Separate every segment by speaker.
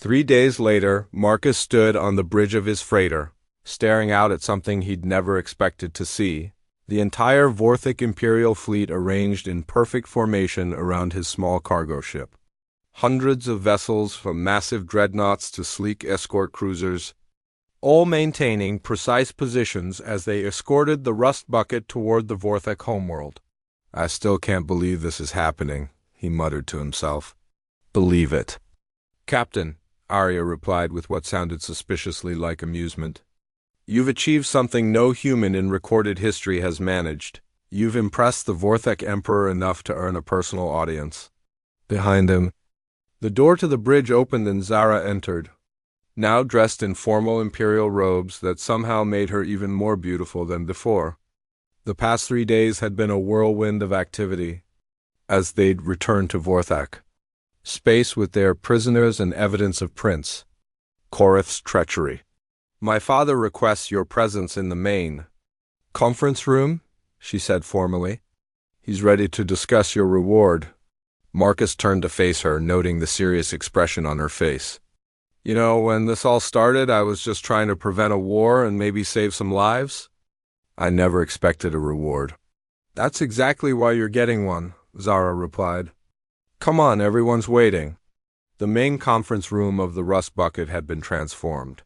Speaker 1: 3 days later, Marcus stood on the bridge of his freighter, staring out at something he'd never expected to see. The entire Vorthic Imperial fleet arranged in perfect formation around his small cargo ship. Hundreds of vessels, from massive dreadnoughts to sleek escort cruisers, all maintaining precise positions as they escorted the rust bucket toward the Vorthic homeworld. "I still can't believe this is happening," he muttered to himself. "Believe it." "Captain," Arya replied with what sounded suspiciously like amusement, "you've achieved something no human in recorded history has managed. You've impressed the Vorthic Emperor enough to earn a personal audience." Behind him, the door to the bridge opened and Zara entered, now dressed in formal imperial robes that somehow made her even more beautiful than before. The past 3 days had been a whirlwind of activity as they'd returned to Vorthak. Space with their prisoners and evidence of Prince Korith's treachery. "My father requests your presence in the main conference room," she said formally. "He's ready to discuss your reward." Marcus turned to face her, noting the serious expression on her face. "You know, when this all started, I was just trying to prevent a war and maybe save some lives. I never expected a reward." "That's exactly why you're getting one," Zara replied. "Come on, everyone's waiting." The main conference room of the Rust Bucket had been transformed.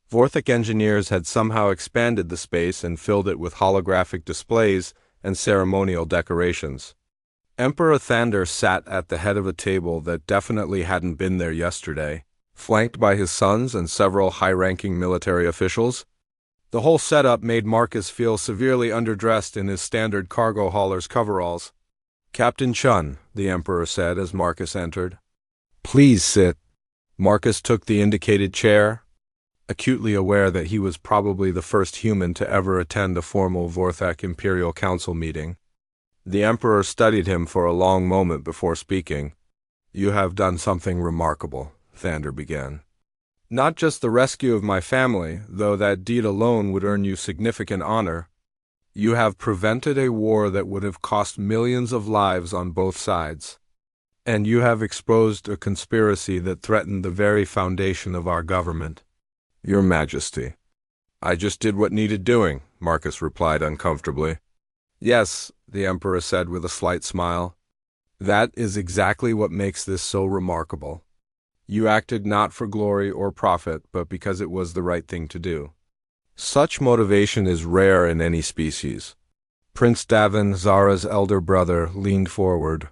Speaker 1: Vorthic engineers had somehow expanded the space and filled it with holographic displays and ceremonial decorations. Emperor Thander sat at the head of a table that definitely hadn't been there yesterday, flanked by his sons and several high-ranking military officials. The whole setup made Marcus feel severely underdressed in his standard cargo hauler's coveralls. "Captain Chun," the Emperor said as Marcus entered. "Please sit." Marcus took the indicated chair, acutely aware that he was probably the first human to ever attend a formal Vorthak Imperial Council meeting. The Emperor studied him for a long moment before speaking. "You have done something remarkable," Thander began. "Not just the rescue of my family, though that deed alone would earn you significant honor. You have prevented a war that would have cost millions of lives on both sides. And you have exposed a conspiracy that threatened the very foundation of our government." "Your Majesty." "I just did what needed doing," Marcus replied uncomfortably. "Yes," the Emperor said with a slight smile. "That is exactly what makes this so remarkable. You acted not for glory or profit, but because it was the right thing to do. Such motivation is rare in any species." Prince Davin, Zara's elder brother, leaned forward.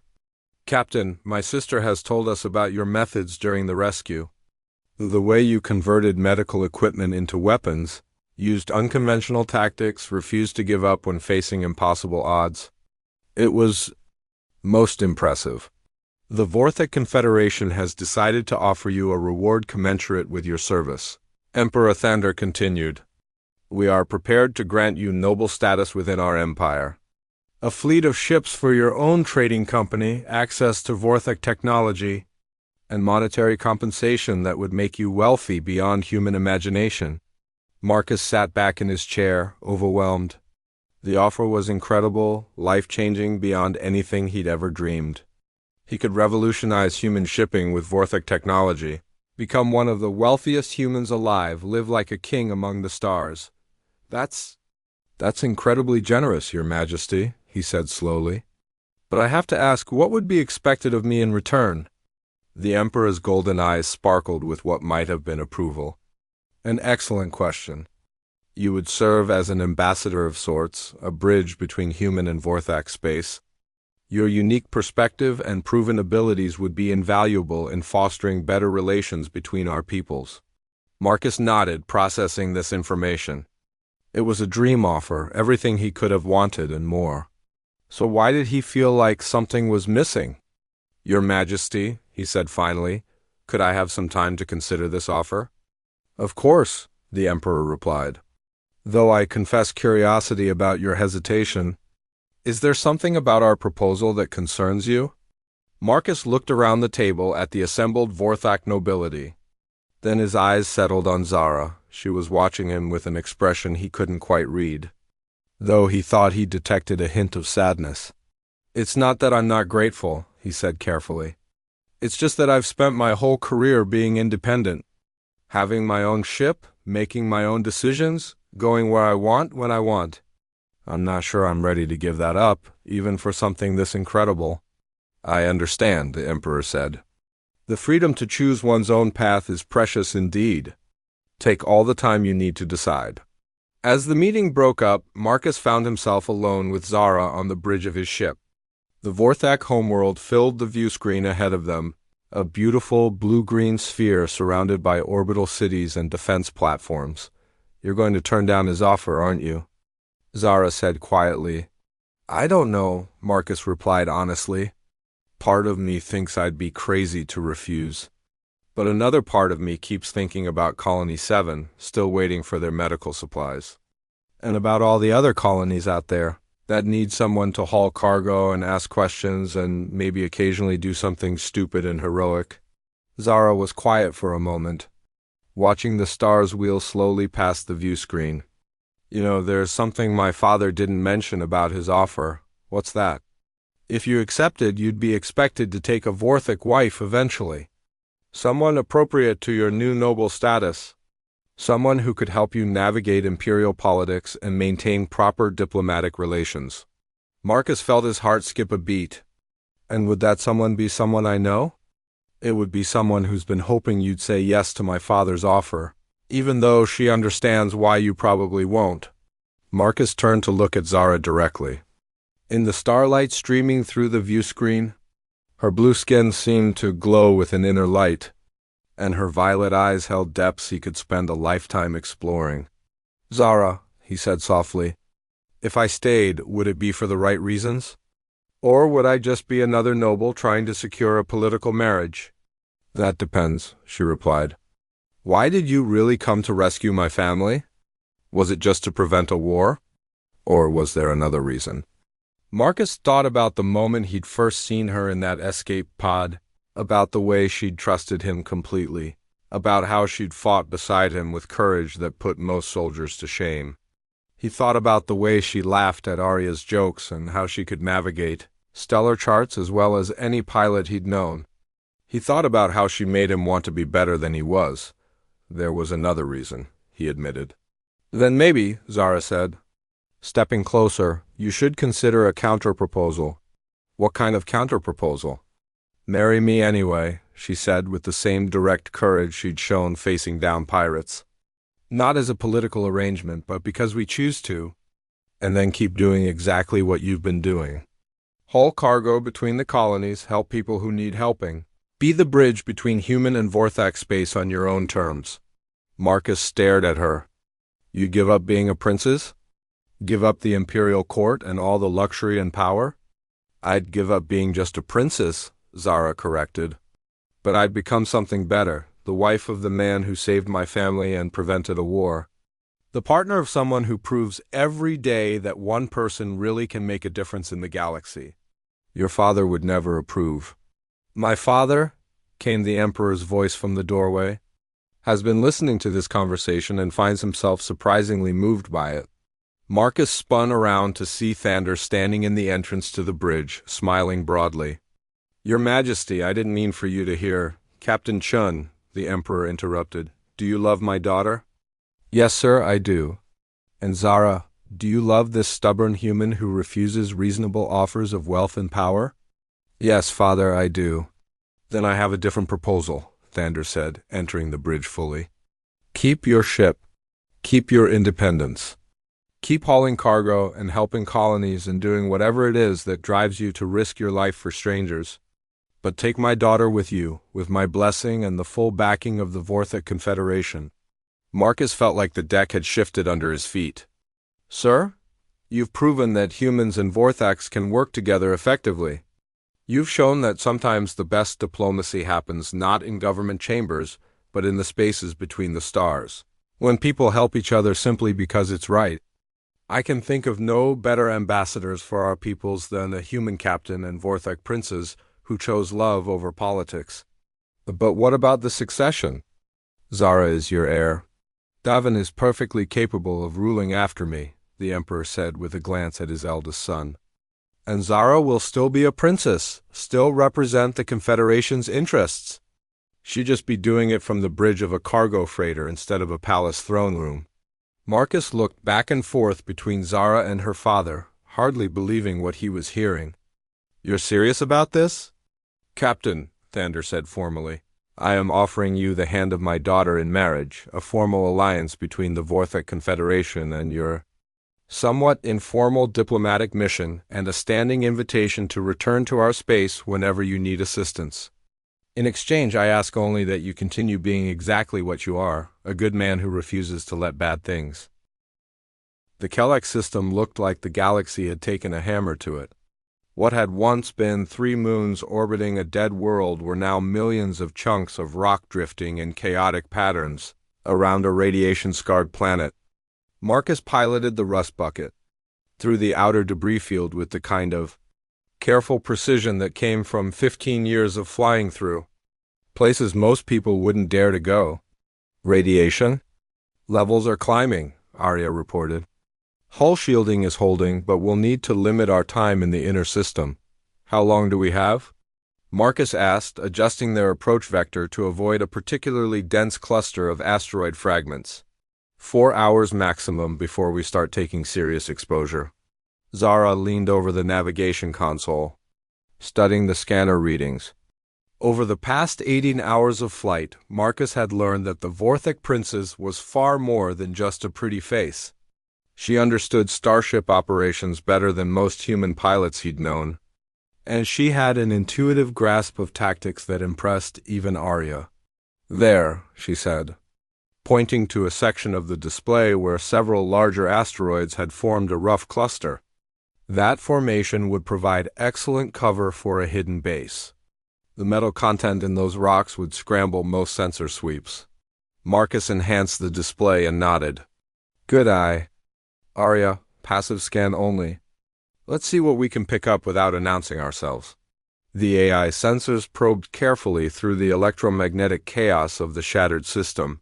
Speaker 1: "Captain, my sister has told us about your methods during the rescue. The way you converted medical equipment into weapons, used unconventional tactics, refused to give up when facing impossible odds. It was most impressive. The Vorthic Confederation has decided to offer you a reward commensurate with your service." Emperor Thander continued. "We are prepared to grant you noble status within our empire. A fleet of ships for your own trading company, access to Vorthic technology, and monetary compensation that would make you wealthy beyond human imagination." Marcus sat back in his chair, overwhelmed. The offer was incredible, life-changing beyond anything he'd ever dreamed. He could revolutionize human shipping with Vorthic technology, become one of the wealthiest humans alive, live like a king among the stars. That's incredibly generous, Your Majesty," he said slowly. "But I have to ask, what would be expected of me in return?" The Emperor's golden eyes sparkled with what might have been approval. "An excellent question. You would serve as an ambassador of sorts, a bridge between human and Vorthak space. Your unique perspective and proven abilities would be invaluable in fostering better relations between our peoples." Marcus nodded, processing this information. It was a dream offer, everything he could have wanted and more. So why did he feel like something was missing? "Your Majesty," he said finally, "could I have some time to consider this offer?" "Of course," the Emperor replied. "Though I confess curiosity about your hesitation. Is there something about our proposal that concerns you?" Marcus looked around the table at the assembled Vorthak nobility. Then his eyes settled on Zara. She was watching him with an expression he couldn't quite read, though he thought he detected a hint of sadness. "It's not that I'm not grateful," he said carefully. It's just that I've spent my whole career being independent, having my own ship, making my own decisions, going where I want when I want. I'm not sure I'm ready to give that up, even for something this incredible. I understand, the Emperor said. The freedom to choose one's own path is precious indeed. Take all the time you need to decide. As the meeting broke up, Marcus found himself alone with Zara on the bridge of his ship. The Vorthak homeworld filled the view screen ahead of them, a beautiful blue-green sphere surrounded by orbital cities and defense platforms. You're going to turn down his offer, aren't you? Zara said quietly. I don't know, Marcus replied honestly. Part of me thinks I'd be crazy to refuse. But another part of me keeps thinking about Colony 7, still waiting for their medical supplies. And about all the other colonies out there that need someone to haul cargo and ask questions and maybe occasionally do something stupid and heroic. Zara was quiet for a moment, watching the stars wheel slowly past the view screen. You know, there's something my father didn't mention about his offer. What's that? If you accepted, you'd be expected to take a Vorthak wife eventually. Someone appropriate to your new noble status. Someone who could help you navigate imperial politics and maintain proper diplomatic relations. Marcus felt his heart skip a beat. And would that someone be someone I know? It would be someone who's been hoping you'd say yes to my father's offer, even though she understands why you probably won't. Marcus turned to look at Zara directly. In the starlight streaming through the view screen, her blue skin seemed to glow with an inner light, and her violet eyes held depths he could spend a lifetime exploring. Zara, he said softly, if I stayed, would it be for the right reasons? Or would I just be another noble trying to secure a political marriage? That depends, she replied. Why did you really come to rescue my family? Was it just to prevent a war? Or was there another reason? Marcus thought about the moment he'd first seen her in that escape pod, about the way she'd trusted him completely, about how she'd fought beside him with courage that put most soldiers to shame. He thought about the way she laughed at Arya's jokes and how she could navigate stellar charts as well as any pilot he'd known. He thought about how she made him want to be better than he was. There was another reason, he admitted. Then maybe, Zara said. Stepping closer, you should consider a counterproposal. What kind of counterproposal? Marry me anyway, she said with the same direct courage she'd shown facing down pirates. Not as a political arrangement, but because we choose to, and then keep doing exactly what you've been doing. Haul cargo between the colonies, help people who need helping. Be the bridge between human and Vorthak space on your own terms. Marcus stared at her. You give up being a princess? Give up the imperial court and all the luxury and power? I'd give up being just a princess, Zara corrected. But I'd become something better, the wife of the man who saved my family and prevented a war. The partner of someone who proves every day that one person really can make a difference in the galaxy. Your father would never approve. My father, came the Emperor's voice from the doorway, has been listening to this conversation and finds himself surprisingly moved by it. Marcus spun around to see Thander standing in the entrance to the bridge, smiling broadly. Your Majesty, I didn't mean for you to hear. Captain Chun, the Emperor interrupted. Do you love my daughter? Yes, sir, I do. And Zara, do you love this stubborn human who refuses reasonable offers of wealth and power? Yes, father, I do. Then I have a different proposal, Thander said, entering the bridge fully. Keep your ship. Keep your independence. Keep hauling cargo and helping colonies and doing whatever it is that drives you to risk your life for strangers. But take my daughter with you, with my blessing and the full backing of the Vorthak Confederation. Marcus felt like the deck had shifted under his feet. Sir, you've proven that humans and Vorthaks can work together effectively. You've shown that sometimes the best diplomacy happens not in government chambers, but in the spaces between the stars, when people help each other simply because it's right. I can think of no better ambassadors for our peoples than a human captain and Vorthak princes who chose love over politics. But what about the succession? Zara is your heir. Davin is perfectly capable of ruling after me, the Emperor said with a glance at his eldest son. And Zara will still be a princess, still represent the Confederation's interests. She'd just be doing it from the bridge of a cargo freighter instead of a palace throne room. Marcus looked back and forth between Zara and her father, hardly believing what he was hearing. "You're serious about this?" "Captain," Thander said formally, "I am offering you the hand of my daughter in marriage, a formal alliance between the Vorthak Confederation and your somewhat informal diplomatic mission, and a standing invitation to return to our space whenever you need assistance. In exchange, I ask only that you continue being exactly what you are, a good man who refuses to let bad things." The Kellex system looked like the galaxy had taken a hammer to it. What had once been 3 moons orbiting a dead world were now millions of chunks of rock drifting in chaotic patterns around a radiation-scarred planet. Marcus piloted the rust bucket through the outer debris field with the kind of careful precision that came from 15 years of flying through places most people wouldn't dare to go. "Radiation levels are climbing," Arya reported. "Hull shielding is holding, but we'll need to limit our time in the inner system." "How long do we have?" Marcus asked, adjusting their approach vector to avoid a particularly dense cluster of asteroid fragments. 4 hours maximum before we start taking serious exposure." Zara leaned over the navigation console, studying the scanner readings. Over the past 18 hours of flight, Marcus had learned that the Vorthak Princess was far more than just a pretty face. She understood starship operations better than most human pilots he'd known, and she had an intuitive grasp of tactics that impressed even Arya. "There," she said, pointing to a section of the display where several larger asteroids had formed a rough cluster. "That formation would provide excellent cover for a hidden base. The metal content in those rocks would scramble most sensor sweeps." Marcus enhanced the display and nodded. "Good eye. Arya, passive scan only. Let's see what we can pick up without announcing ourselves." The AI sensors probed carefully through the electromagnetic chaos of the shattered system.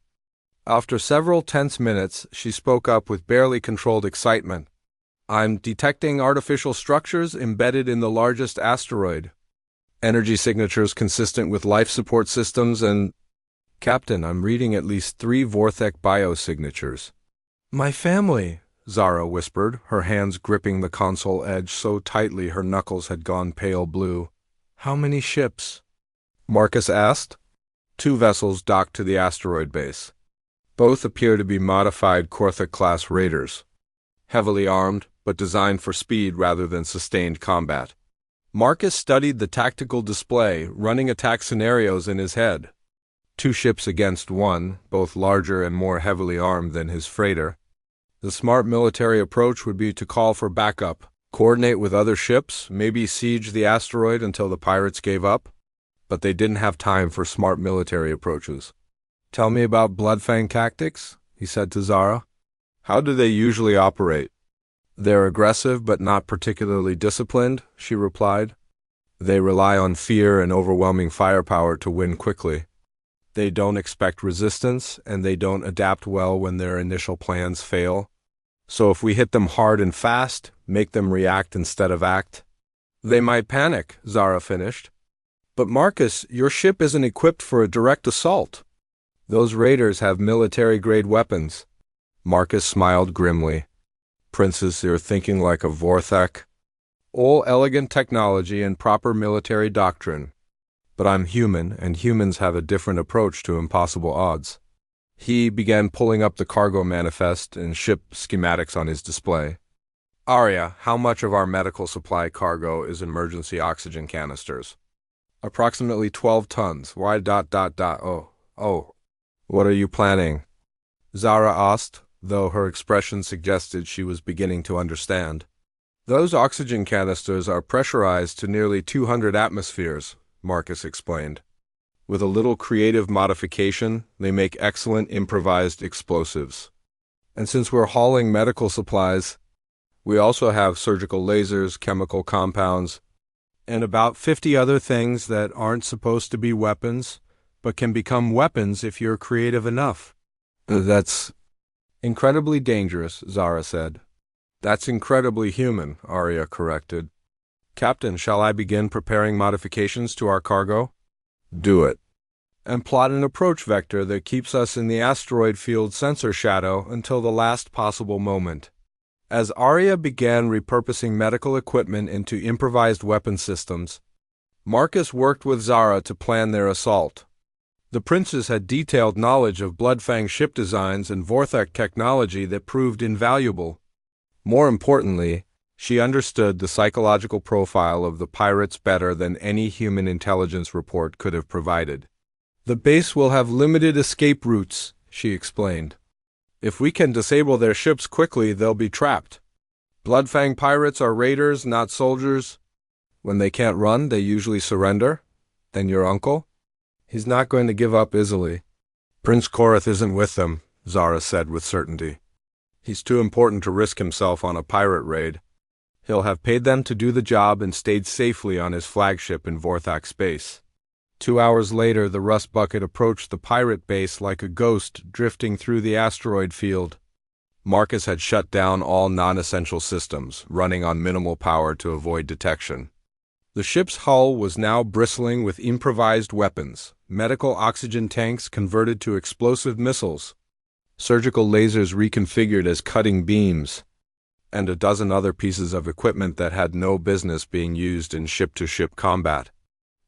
Speaker 1: After several tense minutes, she spoke up with barely controlled excitement. "I'm detecting artificial structures embedded in the largest asteroid. Energy signatures consistent with life support systems and—" "Captain, I'm reading at least 3 Vorthak biosignatures." "My family," Zara whispered, her hands gripping the console edge so tightly her knuckles had gone pale blue. "How many ships?" Marcus asked. 2 vessels docked to the asteroid base. Both appear to be modified Korthak-class raiders, heavily armed, but designed for speed rather than sustained combat. Marcus studied the tactical display, running attack scenarios in his head. 2 ships against 1, both larger and more heavily armed than his freighter. The smart military approach would be to call for backup, coordinate with other ships, maybe siege the asteroid until the pirates gave up. But they didn't have time for smart military approaches. "Tell me about Bloodfang tactics," he said to Zara. "How do they usually operate?" "They're aggressive but not particularly disciplined," she replied. "They rely on fear and overwhelming firepower to win quickly. They don't expect resistance, and they don't adapt well when their initial plans fail. So if we hit them hard and fast, make them react instead of act, they might panic," Zara finished. "But Marcus, your ship isn't equipped for a direct assault." "Those raiders have military-grade weapons." Marcus smiled grimly. "Princess, you're thinking like a Vorthak. All elegant technology and proper military doctrine. But I'm human, and humans have a different approach to impossible odds." He began pulling up the cargo manifest and ship schematics on his display. "Arya, how much of our medical supply cargo is emergency oxygen canisters?" "Approximately 12 tons. Why ... Oh. What are you planning?" Zara asked, though her expression suggested she was beginning to understand. "Those oxygen canisters are pressurized to nearly 200 atmospheres," Marcus explained. "With a little creative modification, they make excellent improvised explosives. And since we're hauling medical supplies, we also have surgical lasers, chemical compounds, and about 50 other things that aren't supposed to be weapons, but can become weapons if you're creative enough." "That's incredibly dangerous," Zara said. "That's incredibly human," Arya corrected. Captain, shall I begin preparing modifications to our cargo? Do it. And plot an approach vector that keeps us in the asteroid field sensor shadow until the last possible moment. As Arya began repurposing medical equipment into improvised weapon systems, Marcus worked with Zara to plan their assault. The princes had detailed knowledge of Bloodfang ship designs and Vorthek technology that proved invaluable. More importantly, she understood the psychological profile of the pirates better than any human intelligence report could have provided. The base will have limited escape routes, she explained. If we can disable their ships quickly, they'll be trapped. Bloodfang pirates are raiders, not soldiers. When they can't run, they usually surrender. Then your uncle? He's not going to give up easily. Prince Korath isn't with them, Zara said with certainty. He's too important to risk himself on a pirate raid. He'll have paid them to do the job and stayed safely on his flagship in Vorthak space. 2 hours later, the rust bucket approached the pirate base like a ghost drifting through the asteroid field. Marcus had shut down all non-essential systems, running on minimal power to avoid detection. The ship's hull was now bristling with improvised weapons, medical oxygen tanks converted to explosive missiles, surgical lasers reconfigured as cutting beams, and a dozen other pieces of equipment that had no business being used in ship-to-ship combat.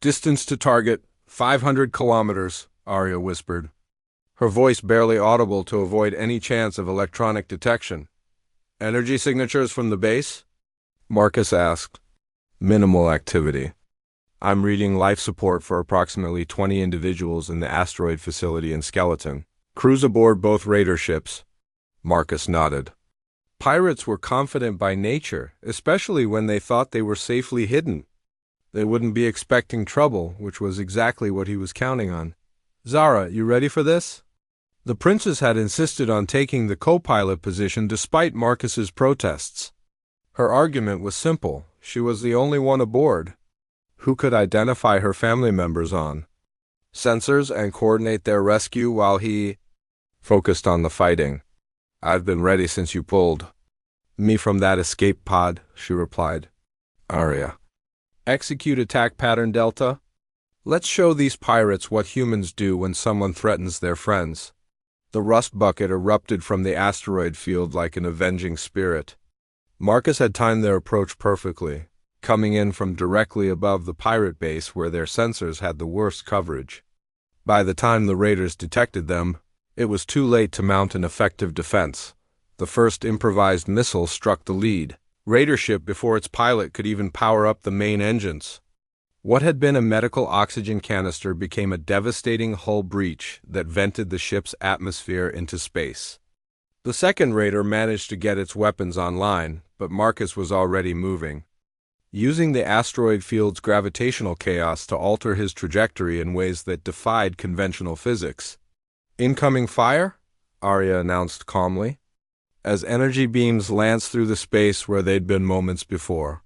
Speaker 1: Distance to target, 500 kilometers, Arya whispered, her voice barely audible to avoid any chance of electronic detection. Energy signatures from the base? Marcus asked. Minimal activity. I'm reading life support for approximately 20 individuals in the asteroid facility in Skeleton. Crews aboard both raider ships. Marcus nodded. Pirates were confident by nature, especially when they thought they were safely hidden. They wouldn't be expecting trouble, which was exactly what he was counting on. Zara, you ready for this? The princess had insisted on taking the co-pilot position despite Marcus's protests. Her argument was simple. She was the only one aboard. Who could identify her family members on sensors and coordinate their rescue while he focused on the fighting? I've been ready since you pulled me from that escape pod, she replied. Arya. Execute attack pattern Delta. Let's show these pirates what humans do when someone threatens their friends. The rust bucket erupted from the asteroid field like an avenging spirit. Marcus had timed their approach perfectly, coming in from directly above the pirate base where their sensors had the worst coverage. By the time the raiders detected them, it was too late to mount an effective defense. The first improvised missile struck the lead raider ship before its pilot could even power up the main engines. What had been a medical oxygen canister became a devastating hull breach that vented the ship's atmosphere into space. The second raider managed to get its weapons online, but Marcus was already moving, using the asteroid field's gravitational chaos to alter his trajectory in ways that defied conventional physics. Incoming fire? Arya announced calmly, as energy beams lanced through the space where they'd been moments before.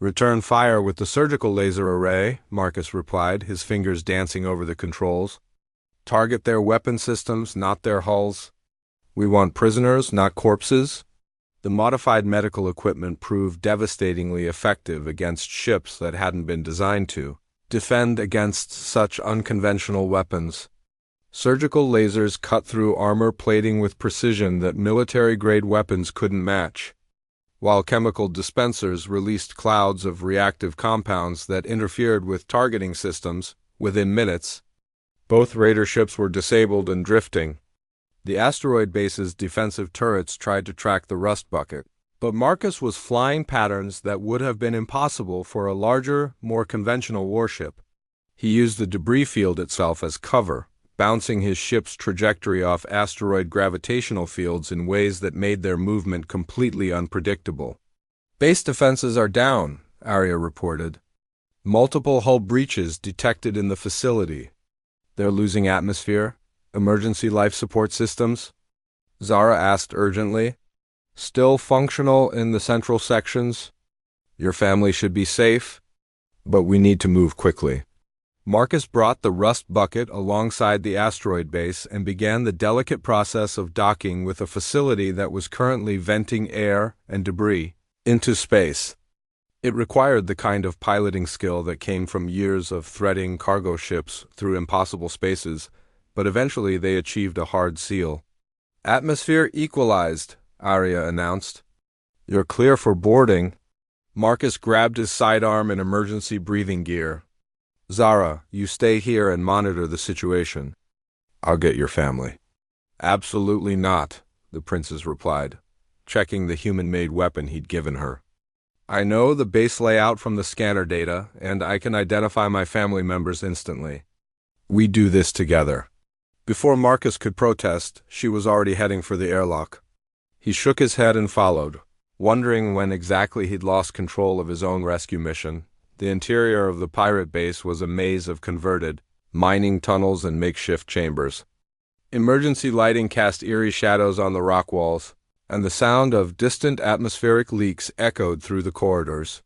Speaker 1: Return fire with the surgical laser array, Marcus replied, his fingers dancing over the controls. Target their weapon systems, not their hulls. We want prisoners, not corpses. The modified medical equipment proved devastatingly effective against ships that hadn't been designed to defend against such unconventional weapons. Surgical lasers cut through armor plating with precision that military-grade weapons couldn't match, while chemical dispensers released clouds of reactive compounds that interfered with targeting systems. Within minutes, both raider ships were disabled and drifting. The asteroid base's defensive turrets tried to track the rust bucket, but Marcus was flying patterns that would have been impossible for a larger, more conventional warship. He used the debris field itself as cover, bouncing his ship's trajectory off asteroid gravitational fields in ways that made their movement completely unpredictable. Base defenses are down, Arya reported. Multiple hull breaches detected in the facility. They're losing atmosphere. Emergency life support systems? Zara asked urgently. Still functional in the central sections? Your family should be safe, but we need to move quickly. Marcus brought the rust bucket alongside the asteroid base and began the delicate process of docking with a facility that was currently venting air and debris into space. It required the kind of piloting skill that came from years of threading cargo ships through impossible spaces, but eventually they achieved a hard seal. "Atmosphere equalized," Arya announced. "You're clear for boarding." Marcus grabbed his sidearm and emergency breathing gear. "Zara, you stay here and monitor the situation. I'll get your family." "Absolutely not," the princess replied, checking the human-made weapon he'd given her. "I know the base layout from the scanner data, and I can identify my family members instantly. We do this together." Before Marcus could protest, she was already heading for the airlock. He shook his head and followed, wondering when exactly he'd lost control of his own rescue mission. The interior of the pirate base was a maze of converted, mining tunnels and makeshift chambers. Emergency lighting cast eerie shadows on the rock walls, and the sound of distant atmospheric leaks echoed through the corridors.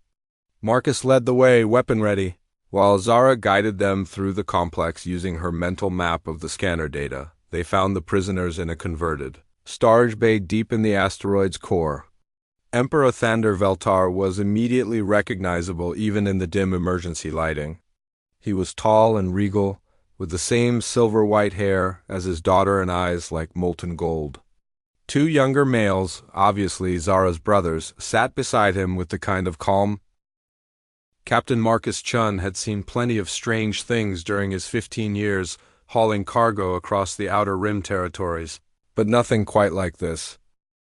Speaker 1: Marcus led the way, weapon ready, while Zara guided them through the complex using her mental map of the scanner data. They found the prisoners in a converted storage bay deep in the asteroid's core. Emperor Thander Veltar was immediately recognizable even in the dim emergency lighting. He was tall and regal, with the same silver-white hair as his daughter and eyes like molten gold. Two younger males, obviously Zara's brothers, sat beside him with the kind of calm. Captain Marcus Chun had seen plenty of strange things during his 15 years hauling cargo across the Outer Rim territories, but nothing quite like this.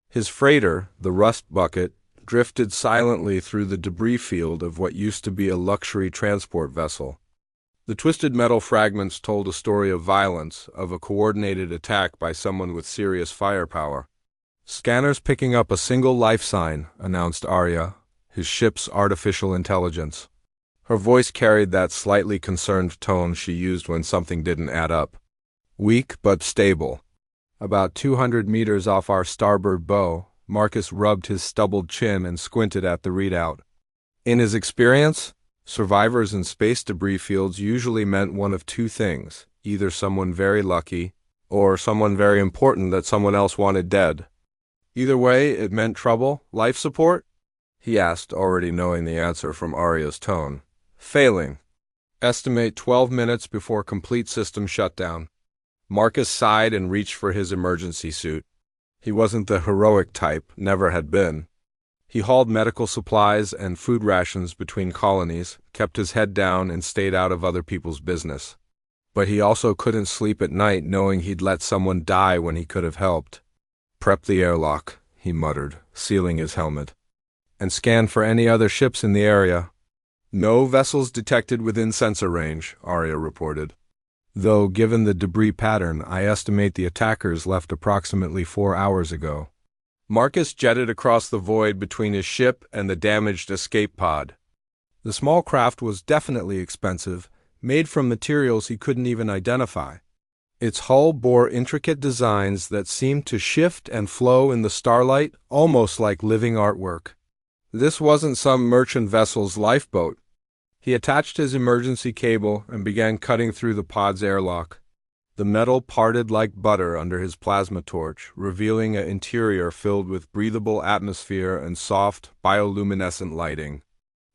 Speaker 1: His freighter, the Rust Bucket, drifted silently through the debris field of what used to be a luxury transport vessel. The twisted metal fragments told a story of violence, of a coordinated attack by someone with serious firepower. "Scanners picking up a single life sign," announced Arya, his ship's artificial intelligence. Her voice carried that slightly concerned tone she used when something didn't add up. "Weak but stable. About 200 meters off our starboard bow." Marcus rubbed his stubbled chin and squinted at the readout. In his experience, survivors in space debris fields usually meant one of two things: either someone very lucky, or someone very important that someone else wanted dead. Either way, it meant trouble. "Life support?" he asked, already knowing the answer from Arya's tone. "Failing. Estimate 12 minutes before complete system shutdown." Marcus sighed and reached for his emergency suit. He wasn't the heroic type, never had been. He hauled medical supplies and food rations between colonies, kept his head down, and stayed out of other people's business. But he also couldn't sleep at night knowing he'd let someone die when he could have helped. "Prep the airlock," he muttered, sealing his helmet. "And scan for any other ships in the area." "No vessels detected within sensor range," Arya reported. "Though, given the debris pattern, I estimate the attackers left approximately 4 hours ago." Marcus jetted across the void between his ship and the damaged escape pod. The small craft was definitely expensive, made from materials he couldn't even identify. Its hull bore intricate designs that seemed to shift and flow in the starlight, almost like living artwork. This wasn't some merchant vessel's lifeboat. He attached his emergency cable and began cutting through the pod's airlock. The metal parted like butter under his plasma torch, revealing an interior filled with breathable atmosphere and soft, bioluminescent lighting.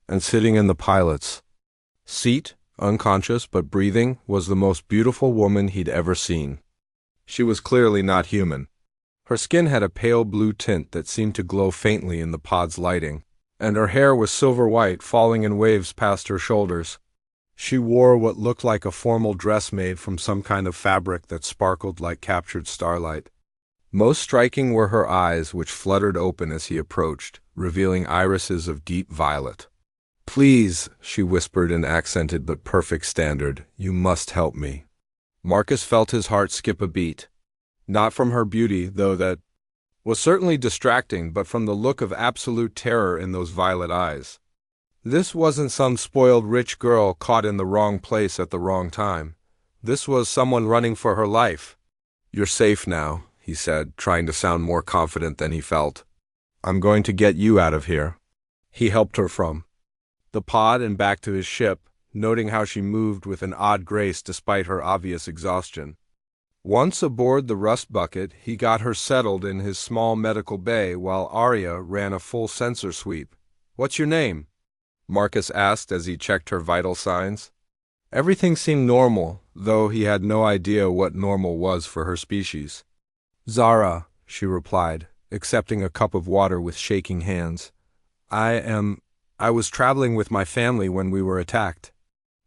Speaker 1: And sitting in the pilot's seat, unconscious but breathing, was the most beautiful woman he'd ever seen. She was clearly not human. Her skin had a pale blue tint that seemed to glow faintly in the pod's lighting, and her hair was silver-white, falling in waves past her shoulders. She wore what looked like a formal dress made from some kind of fabric that sparkled like captured starlight. Most striking were her eyes, which fluttered open as he approached, revealing irises of deep violet. "Please," she whispered in accented but perfect standard, "you must help me." Marcus felt his heart skip a beat. Not from her beauty, though that was certainly distracting, but from the look of absolute terror in those violet eyes. This wasn't some spoiled rich girl caught in the wrong place at the wrong time. This was someone running for her life. "You're safe now," he said, trying to sound more confident than he felt. "I'm going to get you out of here." He helped her from the pod and back to his ship, noting how she moved with an odd grace despite her obvious exhaustion. Once aboard the Rust Bucket, he got her settled in his small medical bay while Arya ran a full sensor sweep. "What's your name?" Marcus asked as he checked her vital signs. Everything seemed normal, though he had no idea what normal was for her species. Zara, she replied, accepting a cup of water with shaking hands. I was traveling with my family when we were attacked.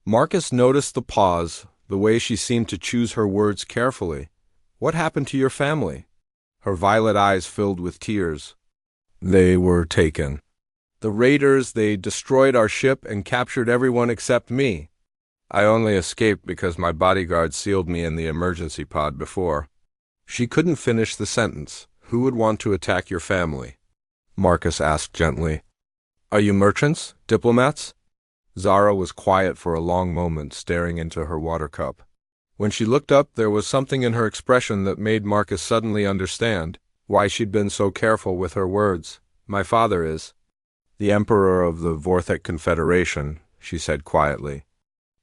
Speaker 1: Marcus noticed the pause, the way she seemed to choose her words carefully. What happened to your family? Her violet eyes filled with tears. They were taken. The raiders, they destroyed our ship and captured everyone except me. I only escaped because my bodyguard sealed me in the emergency pod before. She couldn't finish the sentence. Who would want to attack your family? Marcus asked gently. Are you merchants? Diplomats? Zara was quiet for a long moment, staring into her water cup. When she looked up, there was something in her expression that made Marcus suddenly understand why she'd been so careful with her words. My father is the Emperor of the Vorthek Confederation, she said quietly.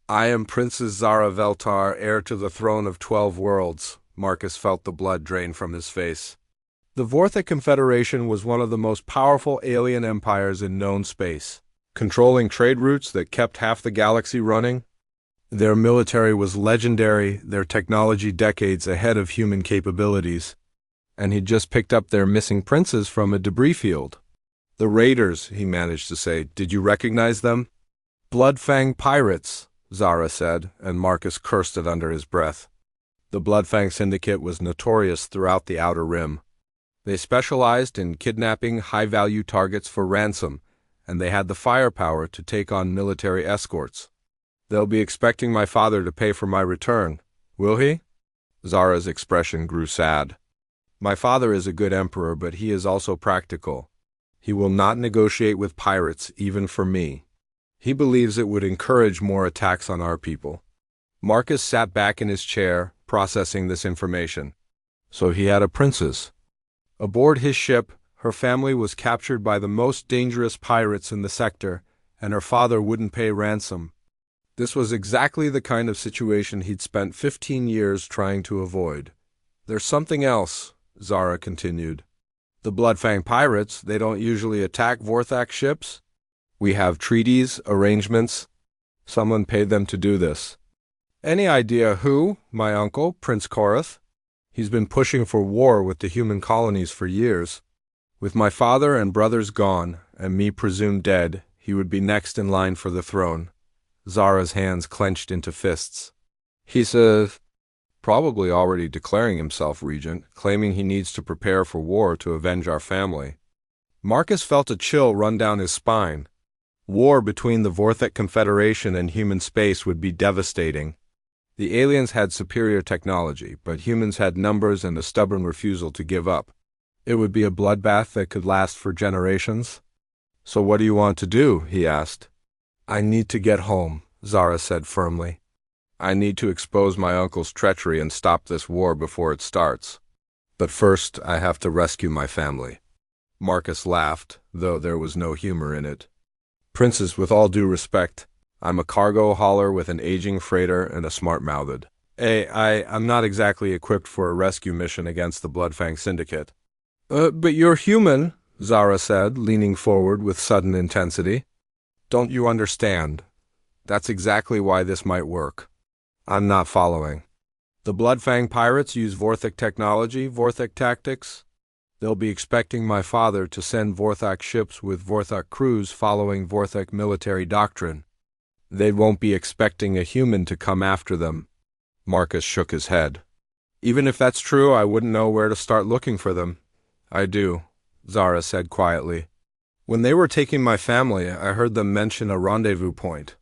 Speaker 1: I am Princess Zara Veltar, heir to the throne of 12 worlds. Marcus felt the blood drain from his face. The Vorthek Confederation was one of the most powerful alien empires in known space, controlling trade routes that kept half the galaxy running. Their military was legendary, their technology decades ahead of human capabilities, and he'd just picked up their missing princes from a debris field. The raiders, he managed to say. Did you recognize them? Bloodfang pirates, Zara said, and Marcus cursed it under his breath. The Bloodfang Syndicate was notorious throughout the Outer Rim. They specialized in kidnapping high-value targets for ransom, and they had the firepower to take on military escorts. They'll be expecting my father to pay for my return, will he? Zara's expression grew sad. My father is a good emperor, but he is also practical. He will not negotiate with pirates, even for me. He believes it would encourage more attacks on our people. Marcus sat back in his chair, processing this information. So he had a princess. Aboard his ship, her family was captured by the most dangerous pirates in the sector, and her father wouldn't pay ransom. This was exactly the kind of situation he'd spent 15 years trying to avoid. There's something else, Zara continued. The Bloodfang pirates, they don't usually attack Vorthak ships. We have treaties, arrangements. Someone paid them to do this. Any idea who? My uncle, Prince Korath? He's been pushing for war with the human colonies for years. With my father and brothers gone, and me presumed dead, he would be next in line for the throne. Zara's hands clenched into fists. He's probably already declaring himself regent, claiming he needs to prepare for war to avenge our family. Marcus felt a chill run down his spine. War between the Vorthek Confederation and human space would be devastating. The aliens had superior technology, but humans had numbers and a stubborn refusal to give up. It would be a bloodbath that could last for generations. So what do you want to do? He asked. I need to get home, Zara said firmly. I need to expose my uncle's treachery and stop this war before it starts. But first, I have to rescue my family. Marcus laughed, though there was no humor in it. Princess, with all due respect, I'm a cargo hauler with an aging freighter and a smart-mouthed. I'm not exactly equipped for a rescue mission against the Bloodfang Syndicate. But you're human, Zara said, leaning forward with sudden intensity. Don't you understand? That's exactly why this might work. I'm not following. The Bloodfang pirates use Vorthek technology, Vorthek tactics. They'll be expecting my father to send Vorthak ships with Vorthak crews following Vorthek military doctrine. They won't be expecting a human to come after them. Marcus shook his head. Even if that's true, I wouldn't know where to start looking for them. I do, Zara said quietly. When they were taking my family, I heard them mention a rendezvous point.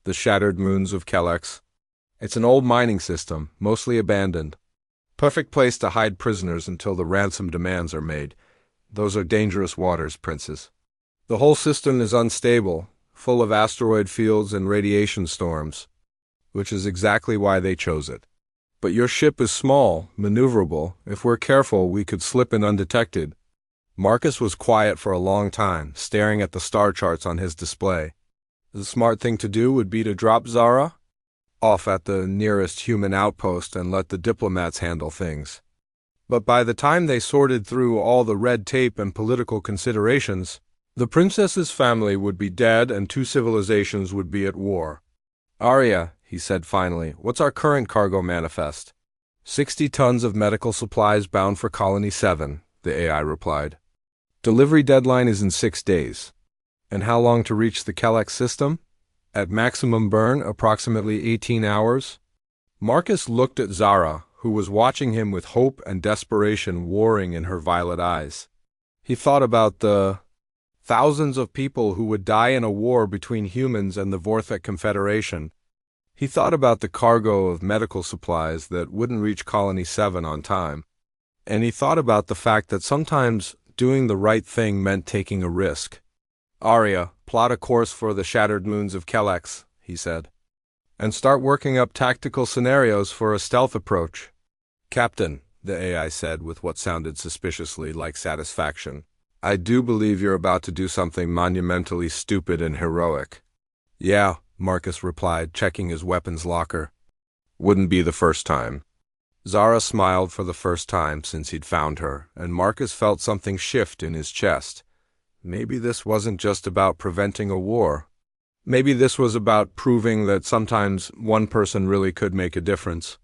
Speaker 1: The Shattered Moons of Kelex. It's an old mining system, mostly abandoned. Perfect place to hide prisoners until the ransom demands are made. Those are dangerous waters, Princess. The whole system is unstable, full of asteroid fields and radiation storms, which is exactly why they chose it. But your ship is small, maneuverable. If we're careful, we could slip in undetected. Marcus was quiet for a long time, staring at the star charts on his display. The smart thing to do would be to drop Zara off at the nearest human outpost and let the diplomats handle things. But by the time they sorted through all the red tape and political considerations, The princess's family would be dead and two civilizations would be at war. Arya, he said finally, what's our current cargo manifest? 60 tons of medical supplies bound for Colony 7, the AI replied. Delivery deadline is in 6 days. And how long to reach the Kellex system? At maximum burn, approximately 18 hours. Marcus looked at Zara, who was watching him with hope and desperation warring in her violet eyes. He thought about the thousands of people who would die in a war between humans and the Vorthek Confederation. He thought about the cargo of medical supplies that wouldn't reach Colony 7 on time. And he thought about the fact that sometimes doing the right thing meant taking a risk. Arya, plot a course for the shattered moons of Kellex, he said. And start working up tactical scenarios for a stealth approach. Captain, the AI said with what sounded suspiciously like satisfaction, I do believe you're about to do something monumentally stupid and heroic. Yeah, Marcus replied, checking his weapons locker. Wouldn't be the first time. Zara smiled for the first time since he'd found her, and Marcus felt something shift in his chest. Maybe this wasn't just about preventing a war. Maybe this was about proving that sometimes one person really could make a difference.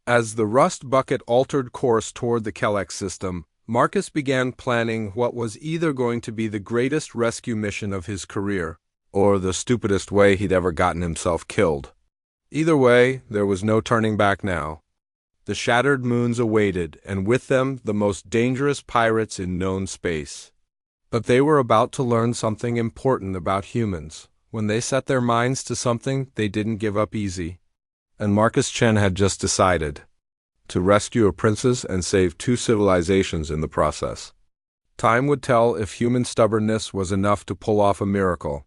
Speaker 1: As the rust bucket altered course toward the Kellex system, Marcus began planning what was either going to be the greatest rescue mission of his career, or the stupidest way he'd ever gotten himself killed. Either way, there was no turning back now. The shattered moons awaited, and with them the most dangerous pirates in known space. But they were about to learn something important about humans. When they set their minds to something, they didn't give up easy. And Marcus Chen had just decided to rescue a princess and save two civilizations in the process. Time would tell if human stubbornness was enough to pull off a miracle.